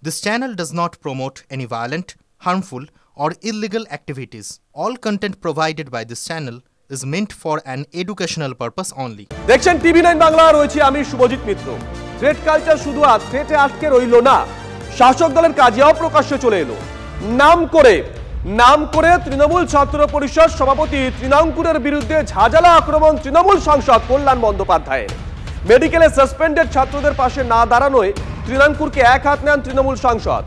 This channel does not promote any violent, harmful, or illegal activities. All content provided by this channel is meant for an educational purpose only. দেখছেন টিভি9 বাংলা, রয়েছে আমি শুভজিৎ মিত্র। Threat culture শুধু আর থ্রেটে আটকে রইল না, শাসক দলের কাজেও প্রকাশ্যে চলে এলো। নাম করে তৃণমূল ছাত্র পরিষদ সভাপতি তৃণাঙ্কুরের বিরুদ্ধে ঝাঁঝালা আক্রমণ তৃণমূল সাংসদ কল্যাণ বন্দ্যোপাধ্যায়ের। মেডিকেলে সাসপেন্ডেড ছাত্রদের পাশে না দাঁড়ানোয় তৃণাঙ্কুরকে এক হাত নেন তৃণমূল সাংসদ।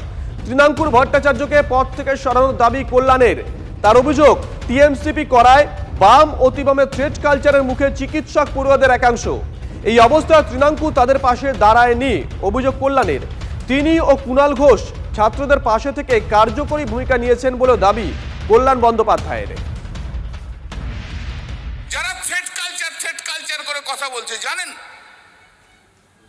তৃণাঙ্কুর ভট্টাচার্যকে পদ থেকে সরানোর দাবি কল্যাণের। তার অভিযোগ, টিএমসিপি করায় বাম অতিবামে থ্রেট কালচারের মুখে চিকিৎসক পড়ুয়াদের একাংশ। এই অবস্থায় তৃণাঙ্কুর তাদের পাশে দাঁড়ায়নি, অভিযোগ কল্যাণের। তিনি ও কুণাল ঘোষ ছাত্রদের পাশে থেকে কার্যকরী ভূমিকা নিয়েছেন বলে দাবি কল্যাণ বন্দ্যোপাধ্যায়ের। যারা থ্রেট কালচার করে কথা বলছে, জানেন,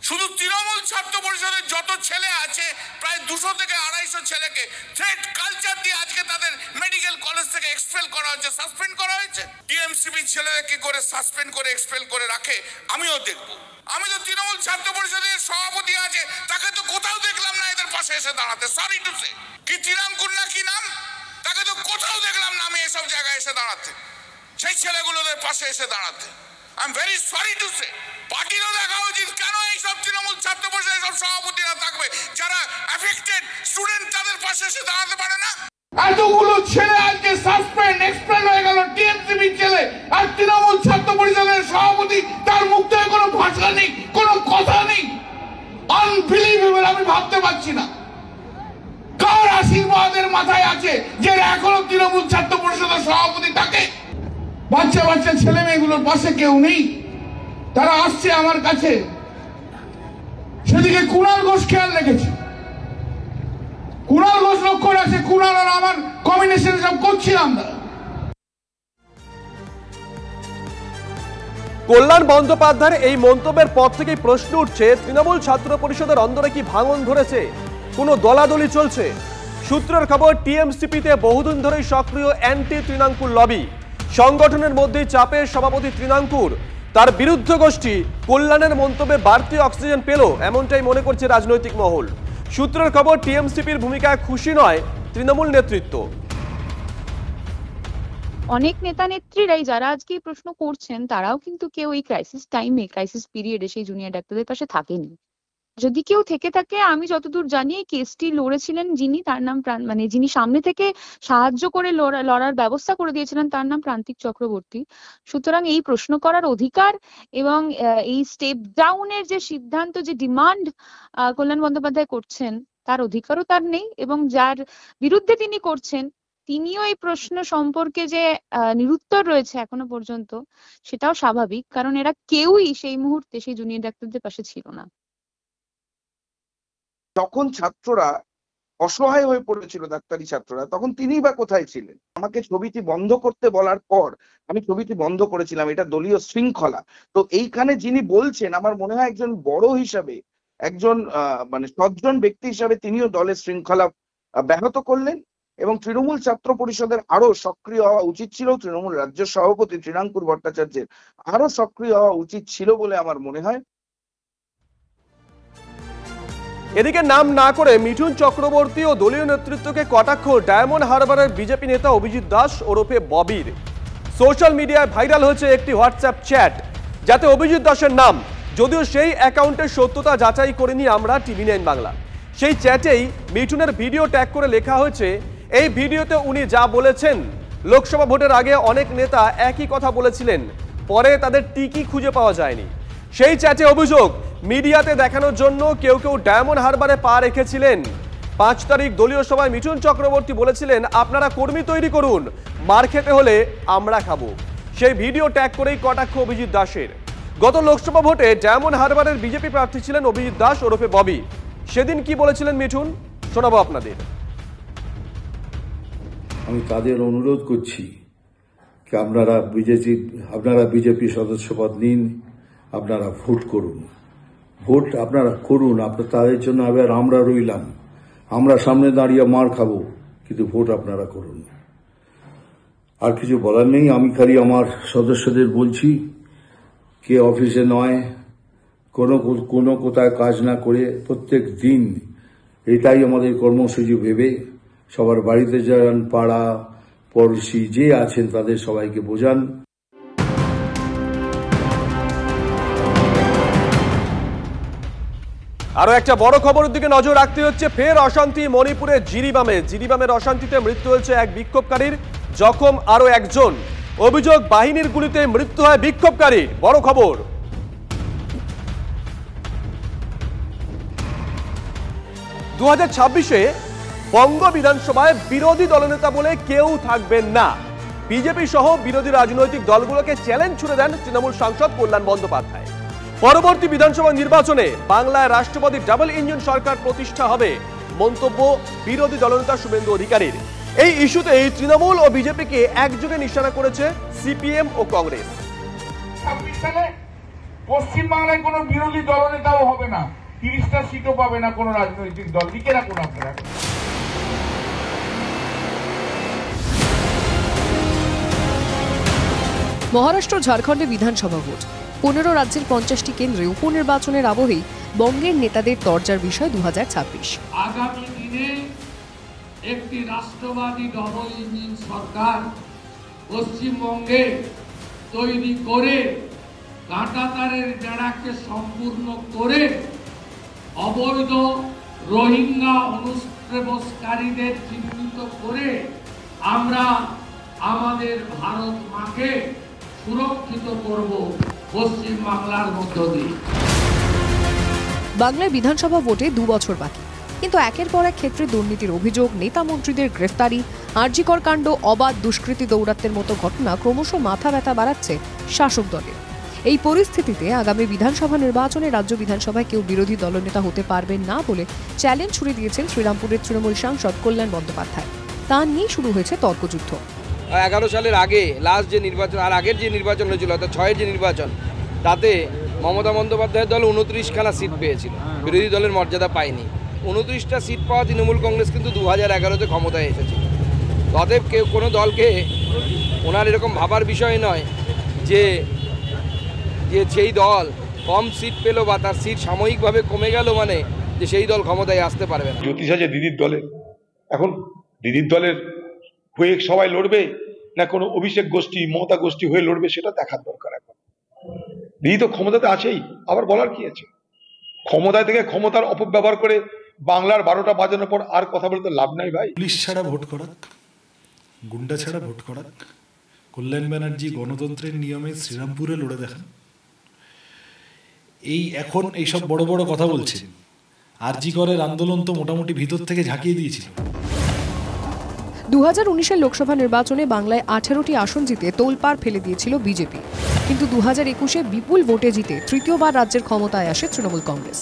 শুধু তৃণমূল ছাত্র পরিষদের যত ছেলে আছে প্রায় 200 থেকে 250 ছেলেকে থ্রেট কালচার দিয়ে আজকে তাদের মেডিকেল কলেজ থেকে এক্সপেল করা হয়েছে, সাসপেন্ড করা হয়েছে। টিএমসিপি ছেলেরা কি করে সাসপেন্ড করে এক্সপেল করে রাখে আমিও দেখব। আমি তো তৃণমূল ছাত্র পরিষদের সভাপতি আছে, তাকে তো কোথাও দেখলাম না এদের পাশে এসে দাঁড়াতে। সরি টু সে, কি তৃণাঙ্কুর না কি নাম, তাকে তো কোথাও দেখলাম না আমি এসব জায়গায় এসে দাঁড়াতে, সেই ছেলেগুলোদের পাশে এসে দাঁড়াতে। I am very sorry to say. পার্টিরও দেখা উচিত কেন এইসব তৃণমূল ছাত্র পরিষদের সব সভাপতিরা থাকবে যারা অ্যাফেক্টেড স্টুডেন্ট, তাদের পাশে এসে দাঁড়াতে পারে না। এতগুলো ছেলে আজকে সাসপেন্ড এক্সপেন্ড হয়ে গেল, টিএমসিপি ছেলে, আর তৃণমূল ছাত্র পরিষদের সভাপতি, তার মুখ থেকে কোনো ভাষা নেই, কোনো কথা নেই। আনবিলিভেবল, আমি ভাবতে পারছি না কার আশীর্বাদের মাথায় আছে যে এখনো তৃণমূল ছাত্র পরিষদের সভাপতি থাকে। বাচ্চা ছেলে মেয়েগুলোর পাশে কেউ নেই, তারা আসছে আমার কাছে। সেদিকে কুণাল ঘোষ খেয়াল রেখেছে, কুণাল ঘোষ লক্ষ্য রাখছে, কুণাল আর আমার কম্বিনেশন সব করছিলাম না। কল্যাণ বন্দ্যোপাধ্যায়ের এই মন্তব্যের পর থেকেই প্রশ্ন উঠছে, তৃণমূল ছাত্র পরিষদের অন্দরে কি ভাঙন ধরেছে, কোনো দলাদলি চলছে? সূত্রের খবর, টিএমসিপিতে বহুদিন ধরেই সক্রিয় অ্যান্টি তৃণাঙ্কুর লবি। সংগঠনের মধ্যেই চাপে সভাপতি তৃণাঙ্কুর, তার বিরুদ্ধ গোষ্ঠী কল্যাণের মন্তব্যে বাড়তি অক্সিজেন পেল, এমনটাই মনে করছে রাজনৈতিক মহল। সূত্রের খবর, টিএমসিপির ভূমিকায় খুশি নয় তৃণমূল নেতৃত্ব। অনেক নেতা নেত্রীরাই যারা আজকে প্রশ্ন করছেন, তারাও কিন্তু কেউ এই ক্রাইসিস পিরিয়ডে সেই জুনিয়র ডাক্তারদের পাশে থাকেনি। যদি কেউ থেকে থাকে, আমি যতদূর জানি এই কেসটি লড়েছিলেন যিনি, তার নাম যিনি সামনে থেকে সাহায্য করে লড়ার ব্যবস্থা করে দিয়েছিলেন, তার নাম প্রান্তিক চক্রবর্তী। সুতরাং এই প্রশ্ন করার অধিকার এবং এই স্টেপ ডাউনের যে সিদ্ধান্ত, যে ডিমান্ড কল্যাণ বন্দ্যোপাধ্যায় করছেন, তার অধিকারও তার নেই। এবং যার বিরুদ্ধে তিনি করছেন, তিনিও এই প্রশ্ন সম্পর্কে যে নিরুত্তর রয়েছে এখনো পর্যন্ত, সেটাও স্বাভাবিক, কারণ এরা কেউই সেই মুহূর্তে সেই জুনিয়র ডাক্তারদের পাশে ছিল না। যখন ছাত্ররা অসহায় হয়ে পড়েছিল, ডাক্তারি ছাত্ররা, তখন তিনি বা কোথায় ছিলেন? আমাকে ছবিটি বন্ধ করতে বলার পর আমি ছবিটি বন্ধ করেছিলাম। এটা দলীয় শৃঙ্খলা। তো এইখানে যিনি বলছেন, আমার মনে হয় একজন বড় হিসাবে, একজন সজ্জন ব্যক্তি হিসাবে তিনিও দলের শৃঙ্খলা ব্যাহত করলেন। এবং তৃণমূল ছাত্র পরিষদের আরো সক্রিয় হওয়া উচিত ছিল, তৃণমূল রাজ্য সভাপতি তৃণাঙ্কুর ভট্টাচার্যের আরো সক্রিয় হওয়া উচিত ছিল বলে আমার মনে হয়। এদিকে নাম না করে মিঠুন চক্রবর্তী ও দলীয় নেতৃত্বকে কটাক্ষ ডায়মন্ড হারবারের বিজেপি নেতা অভিজিৎ দাস ওরফে ববির। সোশ্যাল মিডিয়ায় ভাইরাল হয়েছে একটি হোয়াটসঅ্যাপ চ্যাট, যাতে অভিজিৎ দাসের নাম, যদিও সেই অ্যাকাউন্টের সত্যতা যাচাই করিনি আমরা টিভি9 বাংলা। সেই চ্যাটেই মিঠুনের ভিডিও ট্যাগ করে লেখা হয়েছে, এই ভিডিওতে উনি যা বলেছেন, লোকসভা ভোটের আগে অনেক নেতা একই কথা বলেছিলেন, পরে তাদের টিকি খুঁজে পাওয়া যায়নি। সেই চ্যাটে অভিযোগ, মিডিয়াতে দেখানোর জন্য কেউ ডায়মন্ড হারবারে পা রেখেছিলেন। 5 তারিখ দলীয় সভায় মিঠুন চক্রবর্তী বলেছিলেন, আপনারা কর্মী তৈরি করুন, মার খেতে হলে আমরা খাবো। সেই ভিডিও ট্যাগ করেই কটাক্ষ অভিজিৎ দাসের। গত লোকসভা ভোটে ডায়মন্ড হারবারের বিজেপি প্রার্থী ছিলেন অভিজিৎ দাস ওরফে ববি। সেদিন কি বলেছিলেন মিঠুন, শোনাবো আপনাদের। আমি তাদের অনুরোধ করছি আপনারা বিজেপি সদস্যপদ নিন, আপনারা ভোট করুন, আপনারা তাদের জন্য আবার আমরা রইলাম, আমরা সামনে দাঁড়িয়ে মার খাবো, কিন্তু ভোট আপনারা করুন। আর কিছু বলার নেই। আমি খালি আমার সদস্যদের বলছি, কে অফিসে নয়, কোনো কোথায় কাজ না করে প্রত্যেক দিন এটাই আমাদের কর্মসূচি ভেবে সবার বাড়িতে যান, পাড়া পড়শি যে আছেন তাদের সবাইকে বোঝান। আরো একটা বড় খবরের দিকে নজর রাখতে হচ্ছে। ফের অশান্তি মণিপুরের জিরিবামের অশান্তিতে মৃত্যু হয়েছে এক বিক্ষোভকারীর, জখম আরো একজন। অভিযোগ বাহিনীর গুলিতে মৃত্যু হয় বিক্ষোভকারীর। বড় খবর। 2026-এ বঙ্গ বিধানসভায় বিরোধী দলনেতা বলে কেউ থাকবেন না। বিজেপি সহ বিরোধী রাজনৈতিক দলগুলোকে চ্যালেঞ্জ ছুড়ে দেন তৃণমূল সাংসদ কল্যাণ বন্দ্যোপাধ্যায়। পরবর্তী বিধানসভা নির্বাচনে বাংলায় রাষ্ট্রপতি ডাবল ইঞ্জিন সরকার প্রতিষ্ঠা হবে, মন্তব্য বিরোধী দলনেতা শুভেন্দু অধিকারীর। এই ইস্যুতে তৃণমূল ও বিজেপিকে একযোগে নিশানা করেছে সিপিএম ও কংগ্রেস। পশ্চিমবাংলায় কোনো বিরোধী দলনেতাও হবে না, 30টা সিটও পাবে না কোনো রাজনৈতিক দল। লিখে রাখুন আপনারা। মহারাষ্ট্র ঝাড়খণ্ডে বিধানসভা ভোট, 15 রাজ্যের 50টি কেন্দ্রে উপনির্বাচনের আবহেই বঙ্গের নেতাদের তরজার বিষয় 2026। আগামী দিনে একটি রাষ্ট্রবাদী ডবল ইঞ্জিন সরকার পশ্চিমবঙ্গে তৈরি করে কাঁটাতারের বেড়াকে সম্পূর্ণ করে অবৈধ রোহিঙ্গা অনুপ্রবেশকারীদের চিহ্নিত করে আমরা আমাদের ভারত মাকে সুরক্ষিত করব পশ্চিম বাংলার মধ্য দিয়ে। বাংলায় বিধানসভা ভোটে 2 বছর বাকি, কিন্তু একের পর এক ক্ষেত্রে দুর্নীতির অভিযোগ, নেতা মন্ত্রীদের গ্রেফতারি, আরজিকর কাণ্ড, অবাধ দুষ্কৃতী দৌরাত্ম্যের মতো ঘটনা ক্রমশ মাথা ব্যথা বাড়াচ্ছে শাসক দলের। এই পরিস্থিতিতে আগামী বিধানসভা নির্বাচনে রাজ্য বিধানসভায় কেউ বিরোধী দলনেতা হতে পারবেন না বলে চ্যালেঞ্জ ছুড়ে দিয়েছেন শ্রীরামপুরের তৃণমূল সাংসদ কল্যাণ বন্দ্যোপাধ্যায়। তা নিয়ে শুরু হয়েছে তর্কযুদ্ধ। 11 সালের আগে লাস্ট যে নির্বাচন আর আগের যে নির্বাচন হয়েছিল, অর্থাৎ 6-এর যে নির্বাচন, তাতে মমতা বন্দ্যোপাধ্যায়ের দল 29খানা সিট পেয়েছিল, বিরোধী দলের মর্যাদা পায়নি। 29টা সিট পাওয়া তৃণমূল কংগ্রেস কিন্তু 2011-তে ক্ষমতায় এসেছিল। অতএব কেউ কোনো দলকে ওনার এরকম ভাবার বিষয় নয় যে সেই দল কম সিট পেল বা তার সিট সাময়িকভাবে কমে গেল মানে যে সেই দল ক্ষমতায় আসতে পারবে না। জ্যোতিষ আছে দিদির দলের, এখন দিদির দলের হয়ে সবাই লড়বে না কোনো অভিষেক গোষ্ঠী মমতা গোষ্ঠী হয়ে লড়বে সেটা দেখার দরকার। এখন দিদি তো ক্ষমতাতে আছেই, আবার বলার কি আছে? ক্ষমতায় থেকে ক্ষমতার অপব্যবহার করে বাংলার 12টা বাজানোর পর আর কথা বলতে লাভ নাই ভাই। পুলিশ ছাড়া ভোট করাক, গুন্ডা ছাড়া ভোট করাক, কল্যাণ ব্যানার্জি গণতন্ত্রের নিয়মে শ্রীরামপুরে লড়ে দেখান। এই এখন এইসব বড় বড় কথা বলছে। আরজিকরের আন্দোলন তো মোটামুটি ভিতর থেকে ঝাঁকিয়ে দিয়েছিল। 2019-এর লোকসভা নির্বাচনে বাংলায় 18টি আসন জিতে তোলপাড় ফেলে দিয়েছিল বিজেপি, কিন্তু 2021-এ বিপুল ভোটে জিতে তৃতীয়বার রাজ্যের ক্ষমতায় আসে তৃণমূল কংগ্রেস।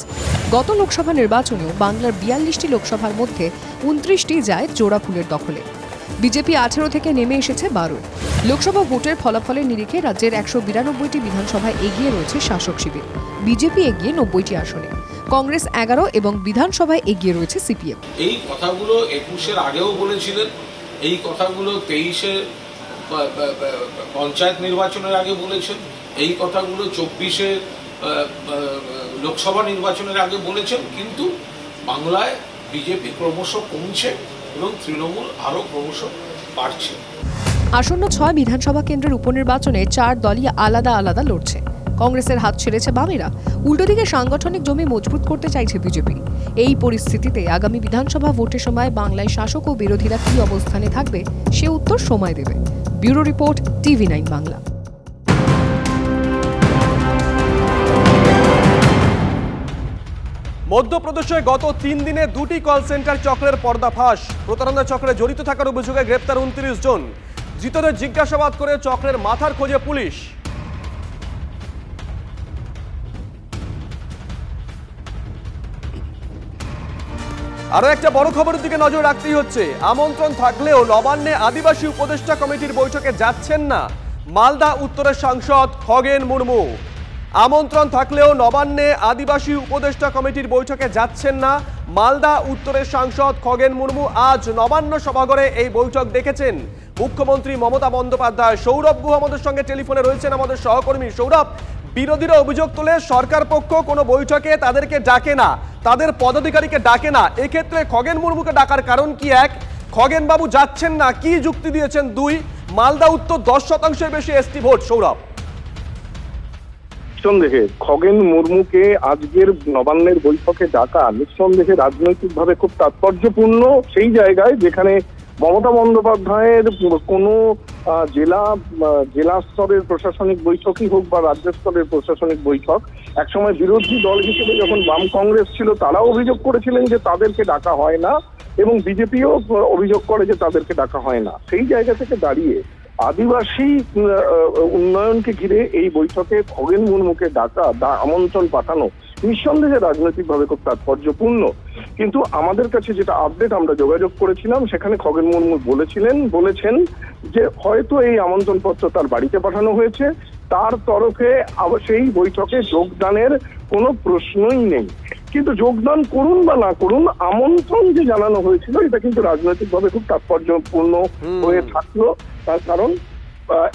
গত লোকসভা নির্বাচনেও বাংলার 42টি লোকসভার মধ্যে 29টি যায় জোড়া ফুলের দখলে। বিজেপি 18 থেকে নেমে এসেছে 12। লোকসভা ভোটের ফলাফলের নিরিখে রাজ্যের 192টি বিধানসভায় এগিয়ে রয়েছে শাসক শিবির, বিজেপি এগিয়ে 90টি আসনে, কংগ্রেস 11 এবং বিধানসভায় এগিয়ে রয়েছে সিপিএম। এই কথাগুলো 21-এর আগেও বলেছিলেন, এই কথাগুলো 23-এ পঞ্চায়েত নির্বাচনের আগে বলেছেন, এই কথাগুলো 24-এ লোকসভা নির্বাচনের আগে বলেছেন, কিন্তু বাংলায় বিজেপি ক্রমশ কমছে এবং তৃণমূল আরো ক্রমশ বাড়ছে। আসন্ন 6 বিধানসভা কেন্দ্রের উপনির্বাচনে 4 দলই আলাদা আলাদা লড়ছে। কংগ্রেসের হাত ছেড়েছে বামেরা, উল্টো দিকে সাংগঠনিক জমি মজবুত করতে চাইছে বিজেপি। এই পরিস্থিতিতে আগামী বিধানসভা ভোটের সময় বাংলায় শাসক ও বিরোধীরা কী অবস্থানে থাকবে সে উত্তর সময় দেবে। Bureau report, TV9 Bangla. মধ্যপ্রদেশে গত 3 দিনে 2টি কল সেন্টার চক্রের পর্দাফাঁস। প্রতারণা চক্রে জড়িত থাকার অভিযোগে গ্রেপ্তার 29 জন। ধৃতদের জিজ্ঞাসাবাদ করে চক্রের মাথার খোঁজে পুলিশ। আরো একটা বড় খবরের দিকে নজর রাখতেই হচ্ছে। আমন্ত্রণ থাকলেও নবান্নে আদিবাসী উপদেষ্টা কমিটির বৈঠকে যাচ্ছেন না মালদা উত্তরের সাংসদ খগেন মুর্মু। আমন্ত্রণ থাকলেও নবান্নে আদিবাসী উপদেষ্টা কমিটির বৈঠকে যাচ্ছেন না মালদা উত্তরের সাংসদ খগেন মুর্মু। আজ নবান্ন সভাঘরে এই বৈঠক দেখেছেন মুখ্যমন্ত্রী মমতা বন্দ্যোপাধ্যায়। সৌরভ গুহ আমাদের সঙ্গে টেলিফোনে রয়েছেন, আমাদের সহকর্মী। সৌরভ, বিরোধীরা অভিযোগ তোলে সরকার পক্ষ কোনো বৈঠকে তাদেরকে ডাকে না, তাদের পদাধিকারীকে ডাকে না। এক্ষেত্রে খগেন মুর্মুকে ডাকার কারণ কি? এক, খগেন বাবু যাচ্ছেন না, কি যুক্তি দিয়েছেন? দুই, মালদা উত্তর 10%-এর বেশি এসটি ভোট। সৌরভ, নিঃসন্দেহে খগেন মুর্মুকে আজকের নবান্নের বৈঠকে ডাকা নিঃসন্দেহে রাজনৈতিকভাবে খুব তাৎপর্যপূর্ণ সেই জায়গায় যেখানে মমতা বন্দ্যোপাধ্যায়ের কোনো জেলা স্তরের প্রশাসনিক বৈঠকই হোক বা রাজ্য স্তরের প্রশাসনিক বৈঠক, একসময় বিরোধী দল হিসেবে যখন বাম কংগ্রেস ছিল তারাও অভিযোগ করেছিলেন যে তাদেরকে ডাকা হয় না, এবং বিজেপিও অভিযোগ করে যে তাদেরকে ডাকা হয় না। সেই জায়গা থেকে দাঁড়িয়ে আদিবাসী উন্নয়নকে ঘিরে এই বৈঠকে খগেন মুর্মুকে ডাকা, আমন্ত্রণ পাঠানো নিঃসন্দেহে রাজনৈতিকভাবে খুব তাৎপর্যপূর্ণ। কিন্তু আমাদের কাছে যেটা আপডেট আমরা যোগাযোগ করেছিলাম, সেখানে খগেন মুর্মু বলেছেন যে হয়তো এই আমন্ত্রণপত্র তার বাড়িতে পাঠানো হয়েছে, তার তরফে সেই বৈঠকে যোগদানের কোনো প্রশ্নই নেই। কিন্তু যোগদান করুন বা না করুন, আমন্ত্রণ যে জানানো হয়েছিল এটা কিন্তু রাজনৈতিকভাবে খুব তাৎপর্যপূর্ণ হয়ে থাকলো। তার কারণ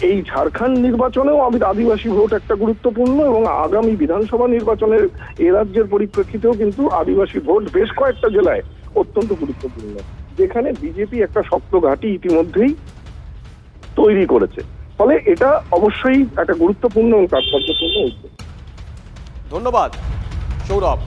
এই ঝাড়খণ্ড নির্বাচনেও আদিবাসী ভোট একটা গুরুত্বপূর্ণ, এবং আগামী বিধানসভা নির্বাচনের এ রাজ্যের পরিপ্রেক্ষিতেও কিন্তু আদিবাসী ভোট বেশ কয়েকটা জেলায় অত্যন্ত গুরুত্বপূর্ণ, যেখানে বিজেপি একটা শক্ত ঘাঁটি ইতিমধ্যেই তৈরি করেছে। ফলে এটা অবশ্যই একটা গুরুত্বপূর্ণ এবং তাৎপর্যপূর্ণ উদ্যোগ। ধন্যবাদ সৌরভ।